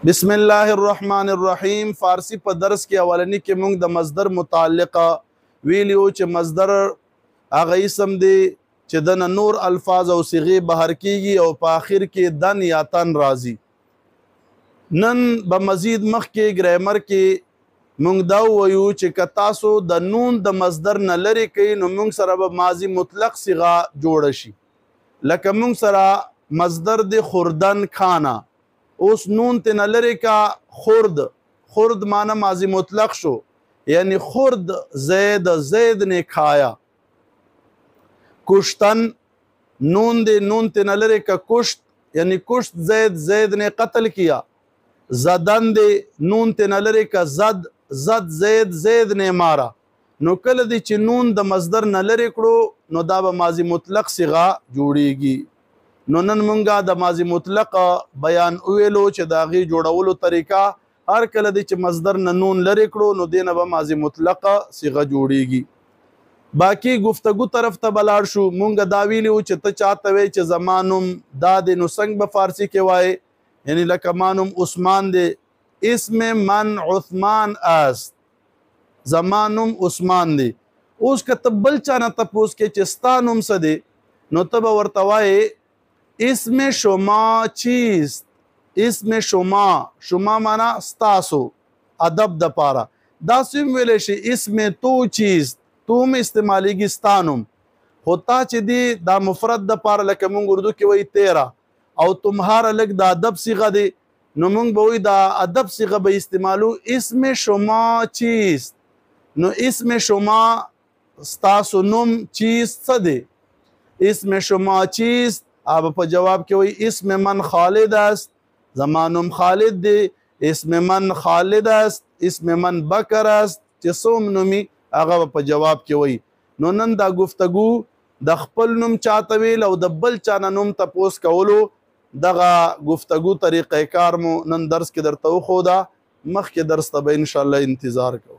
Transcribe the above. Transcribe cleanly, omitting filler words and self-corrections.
बिस्मिल्लाह الرحمن الرحیم فارسی په درس کې اولنی کې موږ د مصدر متعلقه ویلیو چې مصدر هغه اسم دی چې د نور الفاظ او صيغې بهر کیږي او په اخر کې دن یا تن راځي. نن به مزید مخ کې ګرامر کې موږ دا وایو چې که تاسو د نون د مصدر نه لري کوي نو موږ سره به ماضی مطلق صيغه جوړ شي. لکه موږ سره مصدر دی خوردن کھانا، اوس نون ته نلری کا خورد معنی ماضی مطلق شو، یعنی خورد زید نے کھایا. کشتن نون دے نون ته نلری کا کشت، یعنی کشت زید نے قتل کیا. زدن دے نون ته نلری کا زد زید نے مارا. نو کله دی چې نون د مصدر نلری کړو نو دا به ماضی مطلق صيغه جوړیږي. نو نن مونږه د ماضی مطلق بیان ویلو چې د هغې جوړولو طریقه هر کله دی چې مصدر نه نون لرې کړو نو دې نه به ماضی مطلق صيغه جوړیږي. باقی گفتگو طرف ته به لاړ شو. مونږه دا ویلي وو چې ته چاته وایې چې زما نوم دا دی نو څنګه به فارسي کې وایې، یعنی لکه ما نوم عثمان دی، اسم من عثمان است، زما نوم عثمان دی. اوس که ته بل چا نه تپوس کې چې ستا نوم څه دی نو ته به ورته وایې اسم شما چیست. اسم شما مانا ستاسو ادب د پاره. دا سیم ویلې شي اسم تو چیست، توم استعمالیږي ستانوم. ہوتا چې دی دا مفرد د پاره لکه مونږ اردو کې وایي تیرا او تمہارا لګ د ادب صيغه دی نو مونږ به وایي دا ادب صيغه به استعمالو اسم شما چیست. نو اسم شما ستاسو نوم چیست څه دی، اسم شما چیست. اب په جواب کې وایي اسم من خالد است، زما نوم خالد دی. اسم من خالد است، اسم من بکر است، چې څوم نومي هغه په جواب کې وایي. نو نن دا گفتگو د خپل نوم چاته ویل او د بل چا نه نوم تپوس کولو دغه گفتگو طریقه کار مو نن درس کې درته وښوده. مخکې درس ته به انشاءالله انتظار کوو.